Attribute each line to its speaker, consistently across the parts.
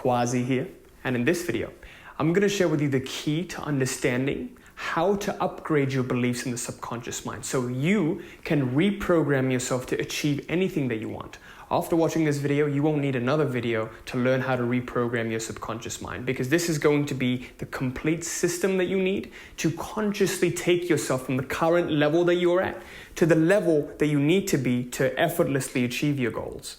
Speaker 1: Quasi here, and in this video, I'm going to share with you the key to understanding how to upgrade your beliefs in the subconscious mind so you can reprogram yourself to achieve anything that you want. After watching this video, you won't need another video to learn how to reprogram your subconscious mind, because this is going to be the complete system that you need to consciously take yourself from the current level that you're at to the level that you need to be to effortlessly achieve your goals.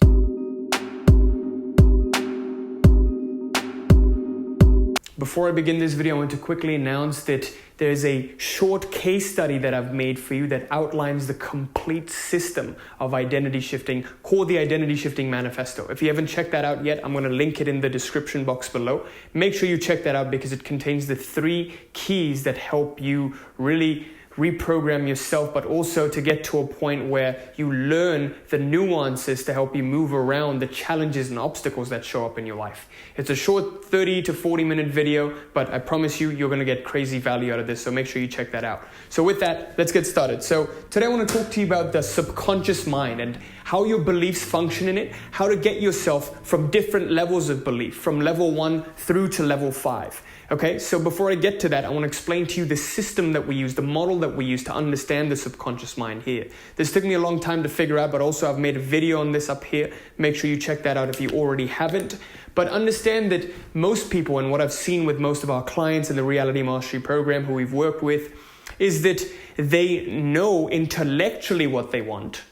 Speaker 1: Before I begin this video, I want to quickly announce that there's a short case study that I've made for you that outlines the complete system of identity shifting called the Identity Shifting Manifesto. If you haven't checked that out yet, I'm going to link it in the description box below. Make sure you check that out because it contains the 3 keys that help you really reprogram yourself, but also to get to a point where you learn the nuances to help you move around the challenges and obstacles that show up in your life. It's a short 30 to 40 minute video, but I promise you, you're going to get crazy value out of this. So make sure you check that out. So with that, let's get started. So today I want to talk to you about the subconscious mind and how your beliefs function in it, how to get yourself from different levels of belief, from level 1 through to level 5. Okay, so before I get to that, I want to explain to you the system that we use, the model that we use to understand the subconscious mind here. This took me a long time to figure out, but also I've made a video on this up here. Make sure you check that out if you already haven't. But understand that most people, and what I've seen with most of our clients in the Reality Mastery program who we've worked with, is that they know intellectually what they want,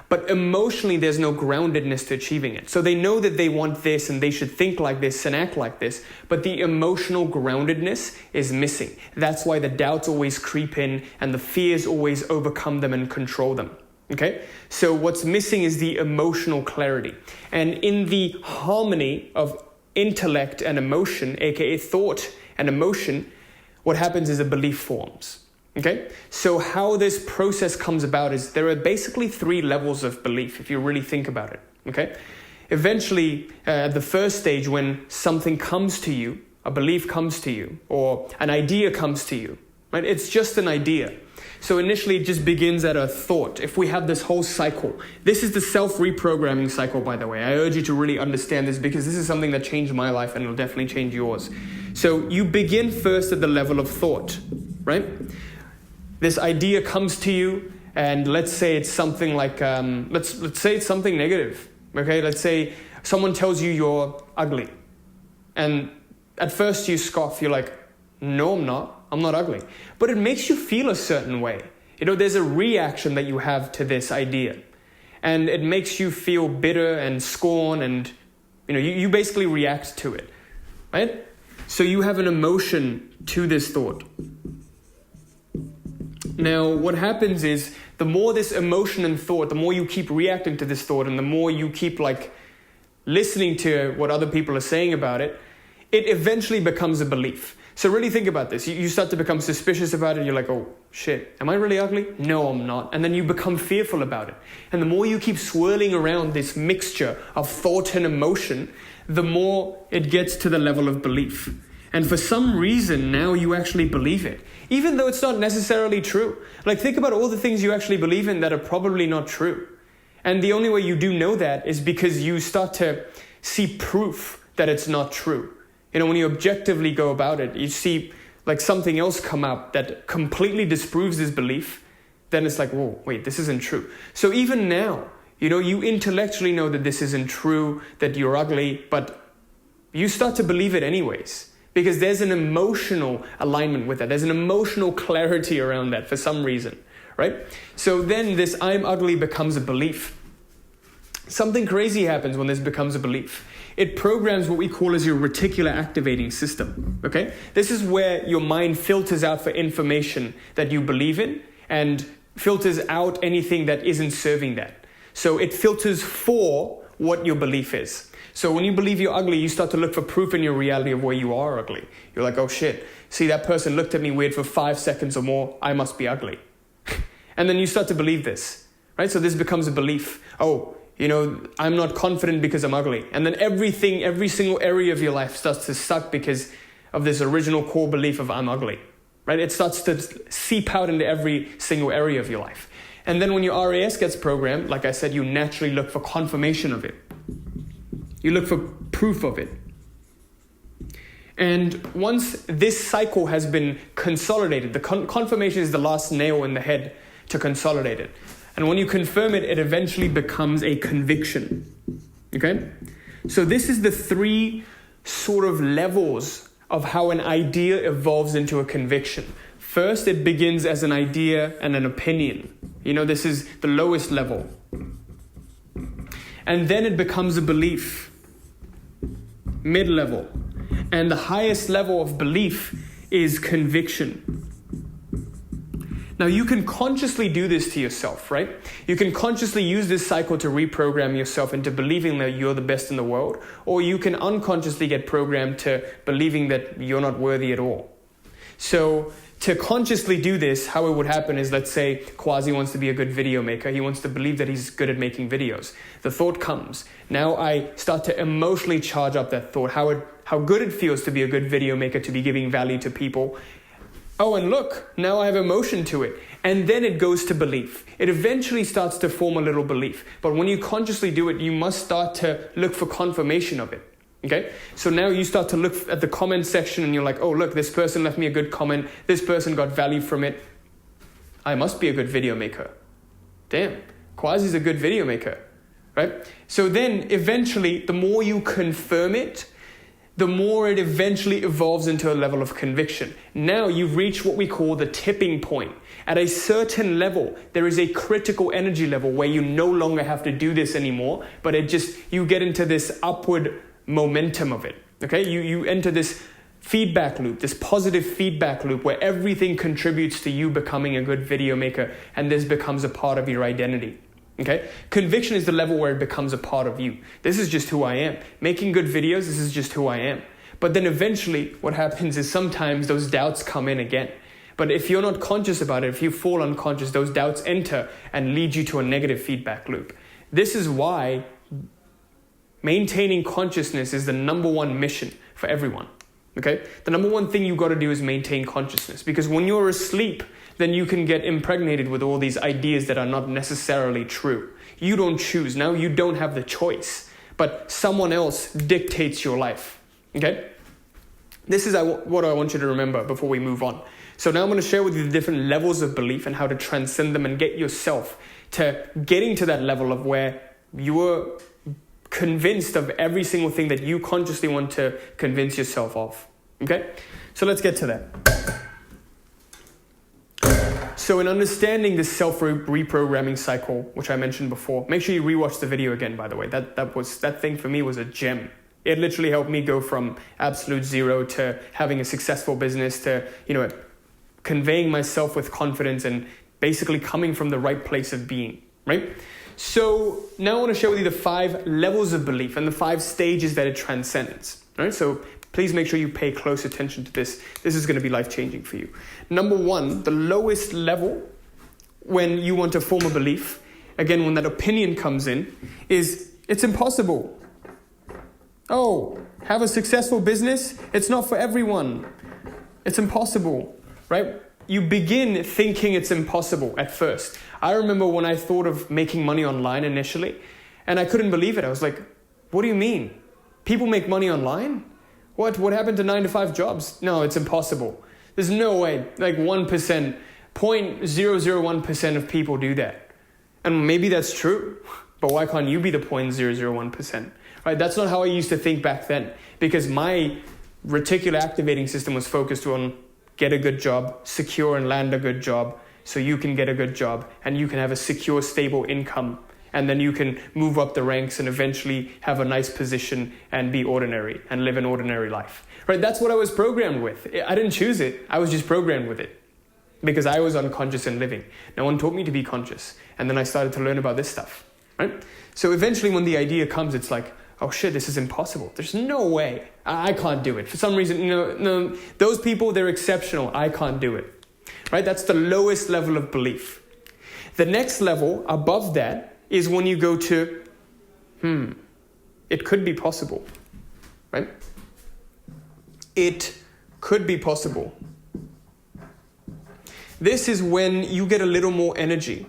Speaker 1: but emotionally, there's no groundedness to achieving it. So they know that they want this and they should think like this and act like this, but the emotional groundedness is missing. That's why the doubts always creep in and the fears always overcome them and control them. Okay? So what's missing is the emotional clarity. And in the harmony of intellect and emotion, aka thought and emotion, what happens is a belief forms. Okay, so how this process comes about is there are basically 3 levels of belief if you really think about it. Okay, eventually at the first stage, when something comes to you, a belief comes to you, or an idea comes to you, right? It's just an idea. So initially it just begins at a thought. If we have this whole cycle, this is the self-reprogramming cycle, by the way. I urge you to really understand this because this is something that changed my life and it'll definitely change yours. So you begin first at the level of thought, right? This idea comes to you, and let's say it's something like, let's say it's something negative, okay? Let's say someone tells you you're ugly. And at first you scoff, you're like, no, I'm not ugly. But it makes you feel a certain way. You know, there's a reaction that you have to this idea. And it makes you feel bitter and scorn, and you basically react to it, right? So you have an emotion to this thought. Now, what happens is the more this emotion and thought, the more you keep reacting to this thought and the more you keep listening to what other people are saying about it, it eventually becomes a belief. So really think about this. You start to become suspicious about it. You're like, oh shit, am I really ugly? No, I'm not. And then you become fearful about it. And the more you keep swirling around this mixture of thought and emotion, the more it gets to the level of belief. And for some reason, now you actually believe it, even though it's not necessarily true. Think about all the things you actually believe in that are probably not true. And the only way you do know that is because you start to see proof that it's not true. When you objectively go about it, you see something else come up that completely disproves this belief. Then it's like, whoa, wait, this isn't true. So even now, you intellectually know that this isn't true, that you're ugly, but you start to believe it anyways. Because there's an emotional alignment with that. There's an emotional clarity around that for some reason, right? So then this I'm ugly becomes a belief. Something crazy happens when this becomes a belief. It programs what we call as your reticular activating system, okay? This is where your mind filters out for information that you believe in and filters out anything that isn't serving that. So it filters for what your belief is. So when you believe you're ugly, you start to look for proof in your reality of where you are ugly. You're like, oh shit, see that person looked at me weird for 5 seconds or more, I must be ugly. And then you start to believe this, right? So this becomes a belief. Oh, I'm not confident because I'm ugly. And then every single area of your life starts to suck because of this original core belief of I'm ugly, right? It starts to seep out into every single area of your life. And then when your RAS gets programmed, like I said, you naturally look for confirmation of it. You look for proof of it. And once this cycle has been consolidated, the confirmation is the last nail in the head to consolidate it. And when you confirm it, it eventually becomes a conviction. Okay? So this is the 3 sort of levels of how an idea evolves into a conviction. First, it begins as an idea and an opinion. This is the lowest level. And then it becomes a belief, mid-level. And the highest level of belief is conviction. Now, you can consciously do this to yourself, right? You can consciously use this cycle to reprogram yourself into believing that you're the best in the world, or you can unconsciously get programmed to believing that you're not worthy at all. So, to consciously do this, how it would happen is, let's say Kwasi wants to be a good video maker. He wants to believe that he's good at making videos. The thought comes. Now I start to emotionally charge up that thought, how good it feels to be a good video maker, to be giving value to people. Oh, and look, now I have emotion to it. And then it goes to belief. It eventually starts to form a little belief. But when you consciously do it, you must start to look for confirmation of it. Okay, so now you start to look at the comment section and you're like, oh, look, this person left me a good comment. This person got value from it. I must be a good video maker. Damn, Kwasi's a good video maker, right? So then eventually, the more you confirm it, the more it eventually evolves into a level of conviction. Now you've reached what we call the tipping point. At a certain level, there is a critical energy level where you no longer have to do this anymore, but you get into this upward momentum of it. Okay, you enter this feedback loop, this positive feedback loop where everything contributes to you becoming a good video maker, and this becomes a part of your identity. Okay, conviction is the level where it becomes a part of you. This is just who I am. Making good videos, this is just who I am. But then eventually what happens is sometimes those doubts come in again. But if you're not conscious about it, if you fall unconscious, those doubts enter and lead you to a negative feedback loop. This is why maintaining consciousness is the number 1 mission for everyone. Okay? The number 1 thing you got to do is maintain consciousness, because when you're asleep, then you can get impregnated with all these ideas that are not necessarily true. You don't choose. Now you don't have the choice, but someone else dictates your life. Okay? This is what I want you to remember before we move on. So now I'm going to share with you the different levels of belief and how to transcend them and get yourself to getting to that level of where you are convinced of every single thing that you consciously want to convince yourself of. Okay? So let's get to that. So in understanding this self-reprogramming cycle, which I mentioned before, make sure you rewatch the video again, by the way. That thing for me was a gem. It literally helped me go from absolute zero to having a successful business to, conveying myself with confidence and basically coming from the right place of being, right? So now I want to share with you the 5 levels of belief and the 5 stages that it transcends. All right? So please make sure you pay close attention to this. This is going to be life-changing for you. Number 1, the lowest level when you want to form a belief, again, when that opinion comes in, is it's impossible. Oh, have a successful business? It's not for everyone. It's impossible, right? You begin thinking it's impossible at first. I remember when I thought of making money online initially, and I couldn't believe it. I was like, what do you mean? People make money online? What happened to 9-to-5 jobs? No, it's impossible. There's no way. Like 1%, 0.001% of people do that. And maybe that's true, but why can't you be the 0.001%? Right? That's not how I used to think back then, because my reticular activating system was focused on get a good job, secure and land a good job, so you can get a good job and you can have a secure, stable income. And then you can move up the ranks and eventually have a nice position and be ordinary and live an ordinary life. Right? That's what I was programmed with. I didn't choose it. I was just programmed with it because I was unconscious in living. No one taught me to be conscious. And then I started to learn about this stuff. Right? So eventually when the idea comes, it's like, oh shit, this is impossible. There's no way. I can't do it. For some reason, no, those people, they're exceptional. I can't do it. Right? That's the lowest level of belief. The next level above that is when you go to, it could be possible, right? It could be possible. This is when you get a little more energy.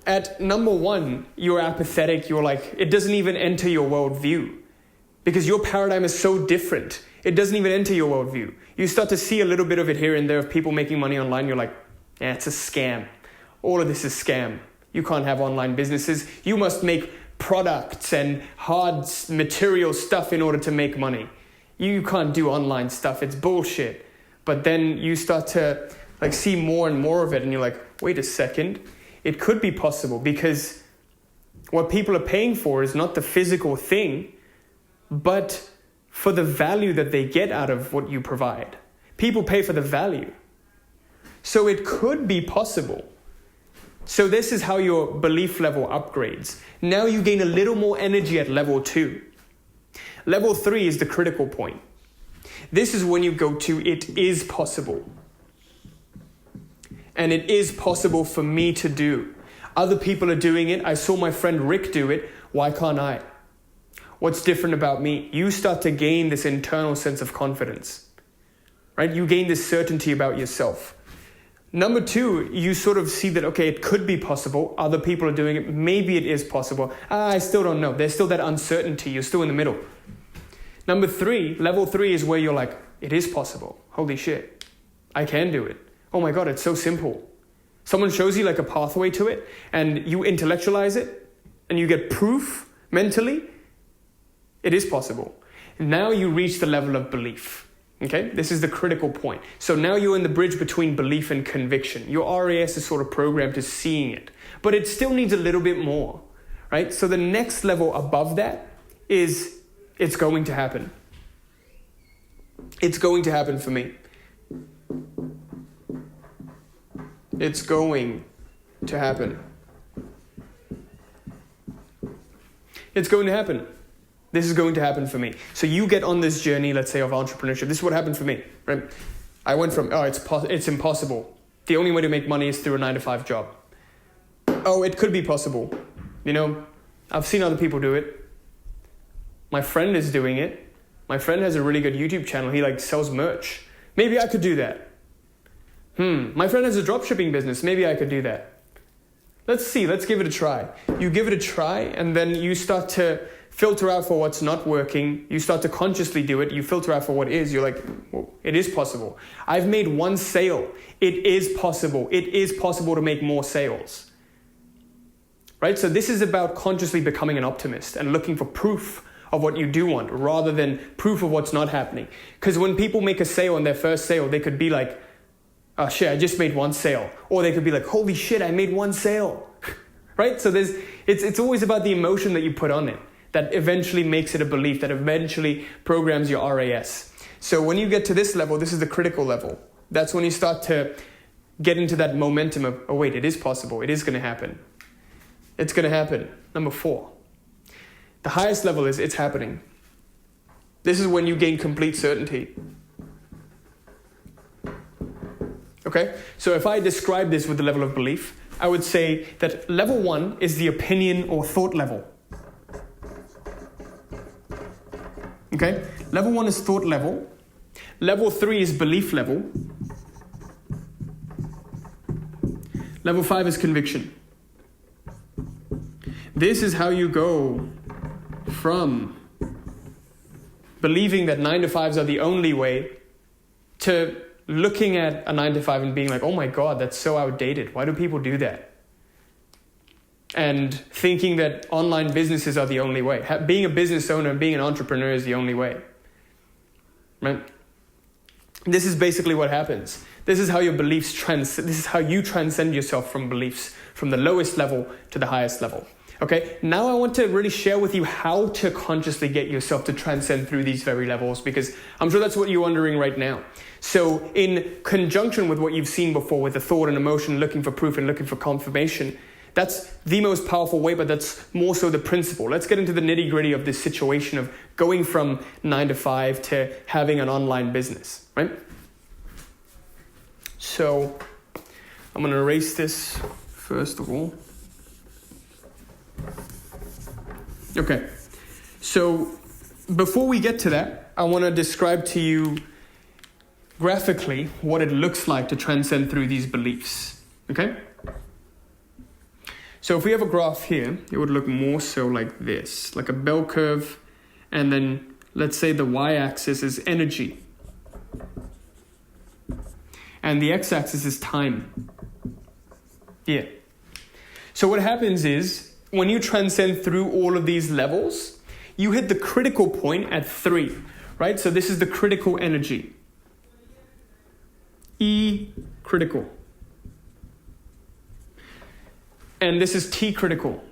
Speaker 1: At number 1, you're apathetic. You're like, it doesn't even enter your worldview because your paradigm is so different. It doesn't even enter your worldview. You start to see a little bit of it here and there of people making money online. You're like, yeah, it's a scam. All of this is scam. You can't have online businesses. You must make products and hard material stuff in order to make money. You can't do online stuff. It's bullshit. But then you start to like see more and more of it, and you're like, wait a second. It could be possible, because what people are paying for is not the physical thing, but for the value that they get out of what you provide. People pay for the value. So it could be possible. So this is how your belief level upgrades. Now you gain a little more energy at level 2. Level 3 is the critical point. This is when you go to, it is possible. And it is possible for me to do. Other people are doing it. I saw my friend Rick do it. Why can't I? What's different about me? You start to gain this internal sense of confidence, right? You gain this certainty about yourself. Number 2, you sort of see that, okay, it could be possible. Other people are doing it. Maybe it is possible. I still don't know. There's still that uncertainty. You're still in the middle. Number 3, level 3 is where you're like, it is possible. Holy shit. I can do it. Oh my God, it's so simple. Someone shows you like a pathway to it, and you intellectualize it, and you get proof mentally. It is possible. Now you reach the level of belief. Okay, this is the critical point. So now you're in the bridge between belief and conviction. Your RAS is sort of programmed to seeing it, but it still needs a little bit more, right? So the next level above that is, it's going to happen. It's going to happen for me. It's going to happen. It's going to happen. This is going to happen for me. So you get on this journey, let's say, of entrepreneurship. This is what happened for me, right? I went from, it's impossible. The only way to make money is through a 9-to-5 job. Oh, it could be possible. You know, I've seen other people do it. My friend is doing it. My friend has a really good YouTube channel. He like sells merch. Maybe I could do that. My friend has a dropshipping business. Maybe I could do that. Let's see. Let's give it a try. You give it a try, and then you start to filter out for what's not working. You start to consciously do it. You filter out for what is. You're like, well, it is possible. I've made 1 sale. It is possible. It is possible to make more sales. Right? So this is about consciously becoming an optimist and looking for proof of what you do want rather than proof of what's not happening. Because when people make a sale on their first sale, they could be like, oh shit, I just made 1 sale. Or they could be like, holy shit, I made 1 sale. Right? So it's always about the emotion that you put on it that eventually makes it a belief, that eventually programs your RAS. So when you get to this level, this is the critical level. That's when you start to get into that momentum of, oh wait, it is possible. It is going to happen. It's going to happen. Number 4. The highest level is it's happening. This is when you gain complete certainty. Okay? So if I describe this with the level of belief, I would say that level 1 is the opinion or thought level. Okay? Level 1 is thought level. Level 3 is belief level. Level 5 is conviction. This is how you go from believing that 9-to-5s are the only way to looking at a 9-to-5 and being like, oh my God, that's so outdated. Why do people do that? And thinking that online businesses are the only way. Being a business owner, being an entrepreneur is the only way. Right? This is basically what happens. This is how your beliefs this is how you transcend yourself from beliefs, from the lowest level to the highest level. Okay, now I want to really share with you how to consciously get yourself to transcend through these very levels, because I'm sure that's what you're wondering right now. So in conjunction with what you've seen before with the thought and emotion, looking for proof and looking for confirmation, that's the most powerful way, but that's more so the principle. Let's get into the nitty-gritty of this situation of going from 9-to-5 to having an online business, right? So I'm going to erase this first of all. Okay, so before we get to that, I want to describe to you graphically what it looks like to transcend through these beliefs, okay? So if we have a graph here, it would look more so like this, like a bell curve, and then let's say the y-axis is energy, and the x-axis is time. Yeah. So what happens is, when you transcend through all of these levels, you hit the critical point at 3, right? So this is the critical energy. E critical. And this is T critical.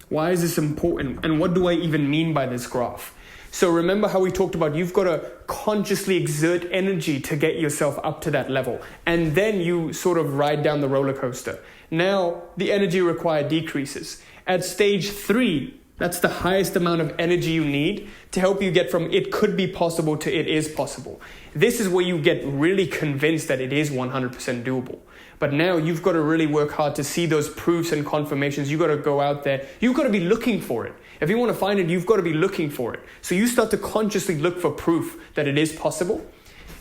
Speaker 1: Why is this important? And what do I even mean by this graph? So remember how we talked about you've got to consciously exert energy to get yourself up to that level. And then you sort of ride down the roller coaster. Now the energy required decreases. At stage 3, that's the highest amount of energy you need to help you get from it could be possible to it is possible. This is where you get really convinced that it is 100% doable. But now you've got to really work hard to see those proofs and confirmations. You've got to go out there. You've got to be looking for it. If you want to find it, you've got to be looking for it. So you start to consciously look for proof that it is possible.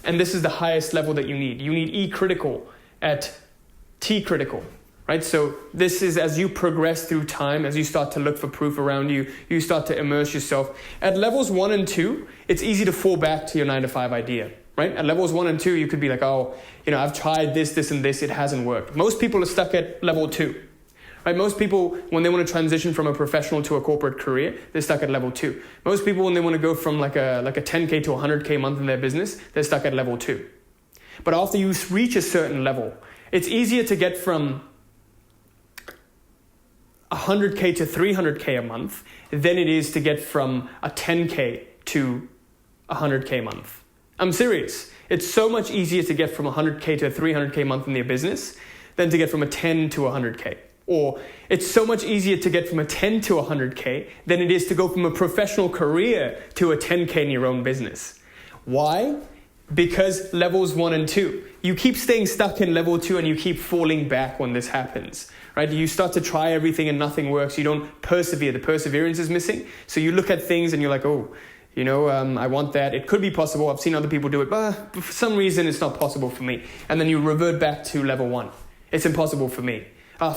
Speaker 1: And this is the highest level that you need. You need E critical at T critical, right? So this is as you progress through time, as you start to look for proof around you, you start to immerse yourself. At levels 1 and 2, it's easy to fall back to your 9-to-5 idea. Right? At levels 1 and 2, you could be like, oh, I've tried this, and this, it hasn't worked. Most people are stuck at level 2. Right? Most people, when they want to transition from a professional to a corporate career, they're stuck at level 2. Most people, when they want to go from like a 10K to 100K a month in their business, they're stuck at level 2. But after you reach a certain level, it's easier to get from 100K to 300K a month than it is to get from a 10K to 100K a month. I'm serious. It's so much easier to get from 100K to 300K a month in their business than to get from a 10 to 100K. Or it's so much easier to get from a 10 to 100K than it is to go from a professional career to a 10K in your own business. Why? Because levels 1 and 2. You keep staying stuck in level 2 and you keep falling back when this happens. Right? You start to try everything and nothing works. You don't persevere. The perseverance is missing. So you look at things and you're like, oh, I want that. It could be possible. I've seen other people do it, but for some reason it's not possible for me. And then you revert back to level 1. It's impossible for me.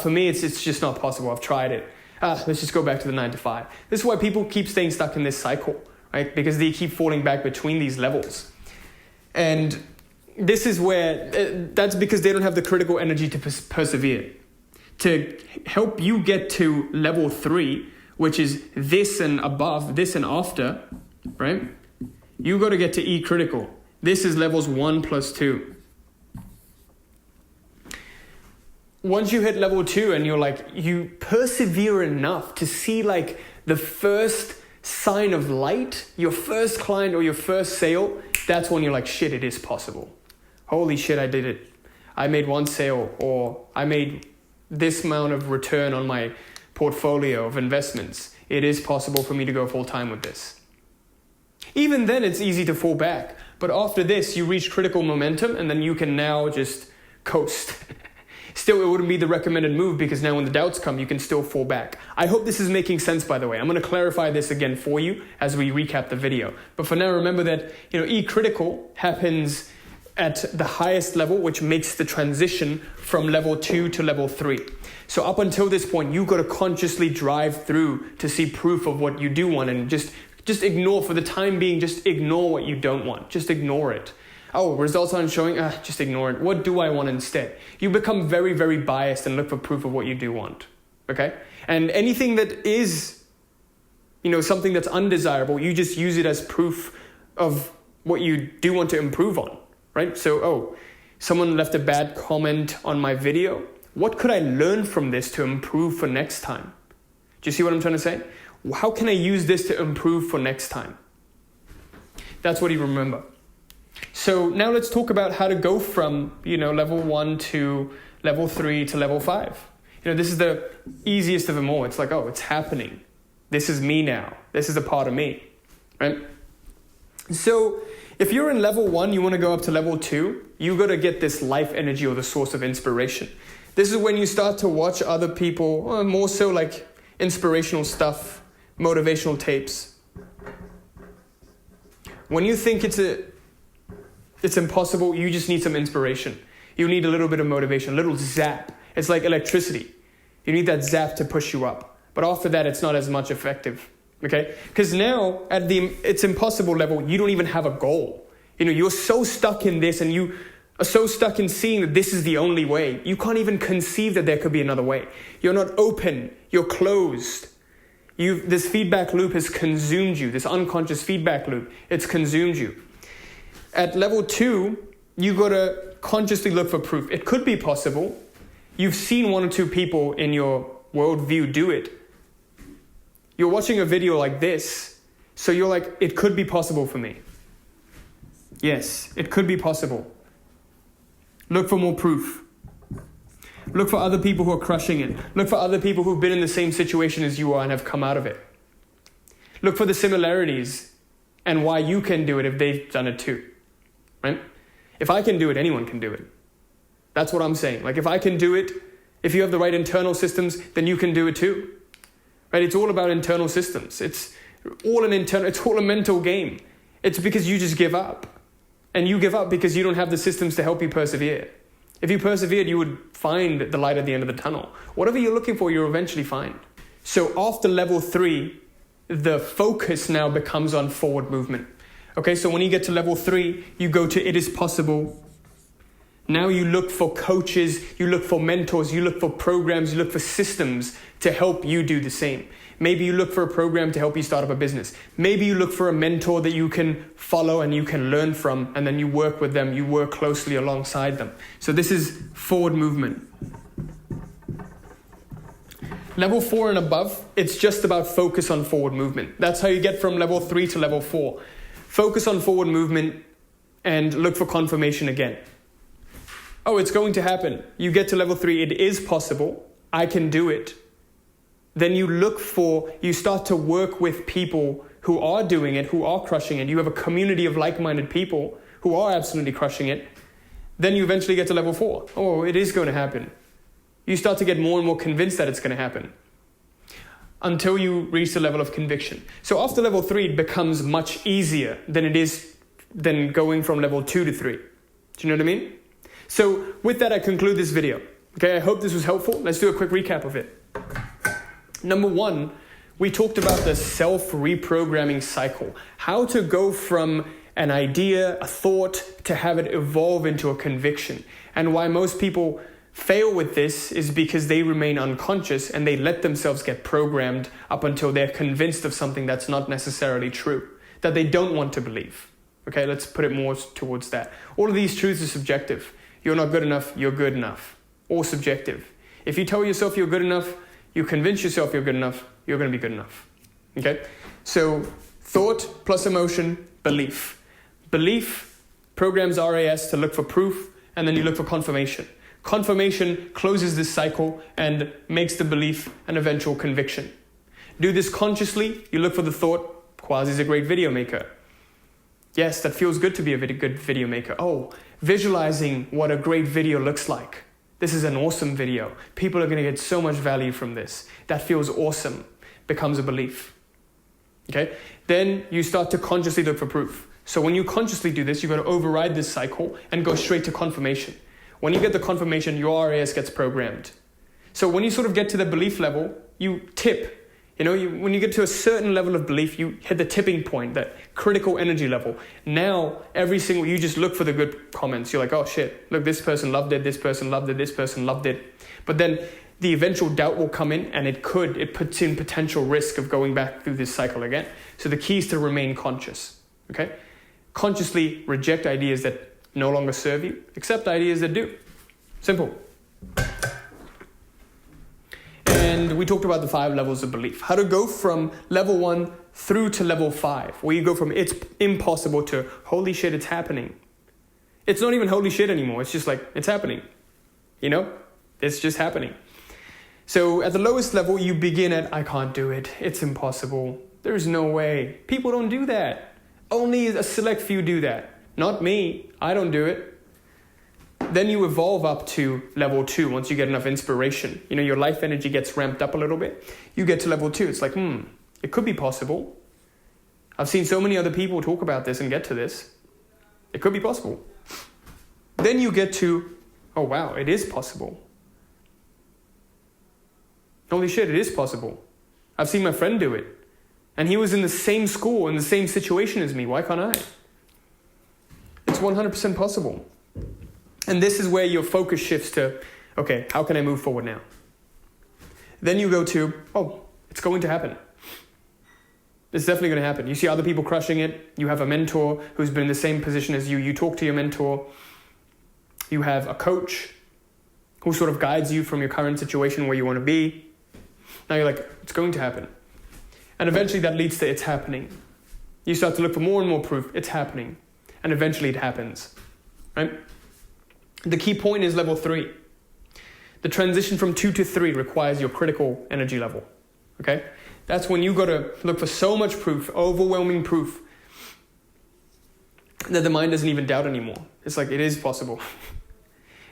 Speaker 1: For me, it's just not possible. I've tried it. Let's just go back to the 9-to-5. This is why people keep staying stuck in this cycle, right? Because they keep falling back between these levels. And this is where, that's because they don't have the critical energy to persevere. To help you get to level 3, which is this and above, this and after, right? You got to get to E critical. This is levels 1 plus 2. Once you hit level 2 and you persevere enough to see like the first sign of light, your first client or your first sale, that's when you're like, shit, it is possible. Holy shit, I did it. I made 1 sale, or I made this amount of return on my portfolio of investments. It is possible for me to go full time with this. Even then, it's easy to fall back. But after this, you reach critical momentum, and then you can now just coast. Still, it wouldn't be the recommended move, because now when the doubts come, you can still fall back. I hope this is making sense, by the way. I'm going to clarify this again for you as we recap the video. But for now, remember that E critical happens at the highest level, which makes the transition from level 2 to level 3. So up until this point, you've got to consciously drive through to see proof of what you do want, and just ignore, for the time being, just ignore what you don't want. Just ignore it. Oh, results aren't showing? Just ignore it. What do I want instead? You become very, very biased and look for proof of what you do want. Okay? And anything that is, something that's undesirable, you just use it as proof of what you do want to improve on. Right? So, someone left a bad comment on my video. What could I learn from this to improve for next time? Do you see what I'm trying to say? How can I use this to improve for next time? That's what you remember. So now let's talk about how to go from, level 1 to level 3 to level 5. This is the easiest of them all. It's like, it's happening. This is me now. This is a part of me, right? So if you're in level 1, you want to go up to level 2, you got to get this life energy or the source of inspiration. This is when you start to watch other people, more so like inspirational stuff, motivational tapes. When you think it's impossible, you just need some inspiration. You need a little bit of motivation, a little zap. It's like electricity. You need that zap to push you up. But after that, it's not as much effective. Okay? Because now at the it's impossible level, you don't even have a goal. You're so stuck in this, and you are so stuck in seeing that this is the only way. You can't even conceive that there could be another way. You're not open. You're closed. This feedback loop has consumed you. This unconscious feedback loop, it's consumed you. At level 2, you got to consciously look for proof. It could be possible. You've seen 1 or 2 people in your worldview do it. You're watching a video like this, so you're like, it could be possible for me. Yes, it could be possible. Look for more proof. Look for other people who are crushing it. Look for other people who've been in the same situation as you are and have come out of it. Look for the similarities and why you can do it if they've done it too. Right? If I can do it, anyone can do it. That's what I'm saying. Like, if I can do it, if you have the right internal systems, then you can do it too. Right? It's all about internal systems. It's all a mental game. It's because you just give up. And you give up because you don't have the systems to help you persevere. If you persevered, you would find the light at the end of the tunnel. Whatever you're looking for, you'll eventually find. So after level 3, the focus now becomes on forward movement. Okay, so when you get to level 3, you go to it is possible. Now you look for coaches, you look for mentors, you look for programs, you look for systems to help you do the same. Maybe you look for a program to help you start up a business. Maybe you look for a mentor that you can follow and you can learn from, and then you work with them, you work closely alongside them. So this is forward movement. Level 4 and above, it's just about focus on forward movement. That's how you get from level 3 to level 4. Focus on forward movement and look for confirmation again. Oh, it's going to happen. You get to level 3, it is possible. I can do it. Then you start to work with people who are doing it, who are crushing it. You have a community of like-minded people who are absolutely crushing it. Then you eventually get to level 4. Oh, it is going to happen. You start to get more and more convinced that it's going to happen until you reach the level of conviction. So after level 3, it becomes much easier than going from level 2 to 3. Do you know what I mean? So with that, I conclude this video. Okay, I hope this was helpful. Let's do a quick recap of it. Number 1, we talked about the self-reprogramming cycle. How to go from an idea, a thought, to have it evolve into a conviction. And why most people fail with this is because they remain unconscious and they let themselves get programmed up until they're convinced of something that's not necessarily true, that they don't want to believe. Okay, let's put it more towards that. All of these truths are subjective. You're not good enough, you're good enough. All subjective. If you tell yourself you're good enough, you convince yourself you're good enough, you're going to be good enough. Okay? So thought plus emotion, belief. Belief programs RAS to look for proof, and then you look for confirmation. Confirmation closes this cycle and makes the belief an eventual conviction. Do this consciously. You look for the thought, Quasi's a great video maker. Yes, that feels good to be a good video maker. Oh, visualizing what a great video looks like. This is an awesome video. People are going to get so much value from this. That feels awesome. Becomes a belief. Okay? Then you start to consciously look for proof. So when you consciously do this, you've got to override this cycle and go straight to confirmation. When you get the confirmation, your RAS gets programmed. So when you sort of get to the belief level, you tip. When you get to a certain level of belief, you hit the tipping point, that critical energy level. Now, you just look for the good comments. You're like, oh shit, look, this person loved it, this person loved it, this person loved it. But then the eventual doubt will come in, and it puts in potential risk of going back through this cycle again. So the key is to remain conscious, okay? Consciously reject ideas that no longer serve you, accept ideas that do. Simple. And we talked about the 5 levels of belief. How to go from level 1 through to level 5, where you go from it's impossible to holy shit, it's happening. It's not even holy shit anymore. It's just like, it's happening. It's just happening. So at the lowest level, you begin at, I can't do it. It's impossible. There's no way. People don't do that. Only a select few do that. Not me. I don't do it. Then you evolve up to level 2 once you get enough inspiration. Your life energy gets ramped up a little bit. You get to level 2. It's like, it could be possible. I've seen so many other people talk about this and get to this. It could be possible. Then you get to, oh wow, it is possible. Holy shit, it is possible. I've seen my friend do it. And he was in the same school, in the same situation as me. Why can't I? It's 100% possible. And this is where your focus shifts to, okay, how can I move forward now? Then you go to, oh, it's going to happen. It's definitely going to happen. You see other people crushing it. You have a mentor who's been in the same position as you. You talk to your mentor. You have a coach who sort of guides you from your current situation where you want to be. Now you're like, it's going to happen. And eventually that leads to it's happening. You start to look for more and more proof. It's happening. And eventually it happens. Right? The key point is level 3. The transition from 2 to 3 requires your critical energy level. Okay? That's when you got to look for so much proof, overwhelming proof, that the mind doesn't even doubt anymore. It's like, it is possible.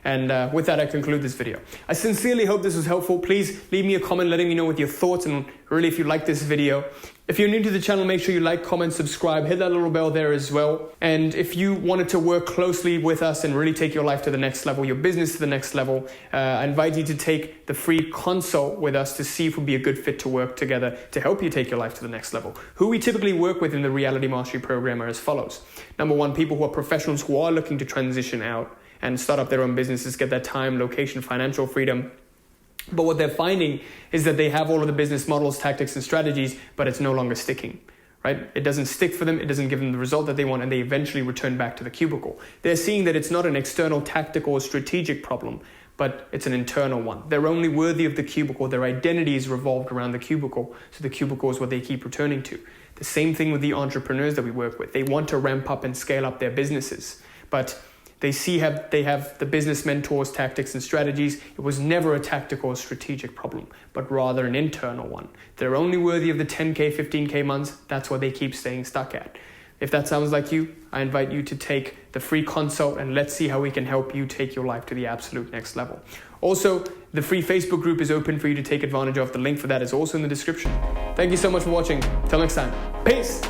Speaker 1: And with that, I conclude this video. I sincerely hope this was helpful. Please leave me a comment letting me know what your thoughts and really if you like this video. If you're new to the channel, make sure you like, comment, subscribe, hit that little bell there as well. And if you wanted to work closely with us and really take your life to the next level, your business to the next level, I invite you to take the free consult with us to see if we'd be a good fit to work together to help you take your life to the next level. Who we typically work with in the Reality Mastery Program are as follows. Number 1, people who are professionals who are looking to transition out and start up their own businesses, get that time, location, financial freedom. But what they're finding is that they have all of the business models, tactics, and strategies, but it's no longer sticking, right? It doesn't stick for them. It doesn't give them the result that they want, and they eventually return back to the cubicle. They're seeing that it's not an external tactical or strategic problem, but it's an internal one. They're only worthy of the cubicle. Their identity is revolved around the cubicle, so the cubicle is what they keep returning to. The same thing with the entrepreneurs that we work with. They want to ramp up and scale up their businesses, but they have the business mentors, tactics, and strategies. It was never a tactical or strategic problem, but rather an internal one. They're only worthy of the 10K, 15K months. That's what they keep staying stuck at. If that sounds like you, I invite you to take the free consult and let's see how we can help you take your life to the absolute next level. Also, the free Facebook group is open for you to take advantage of. The link for that is also in the description. Thank you so much for watching. Till next time. Peace.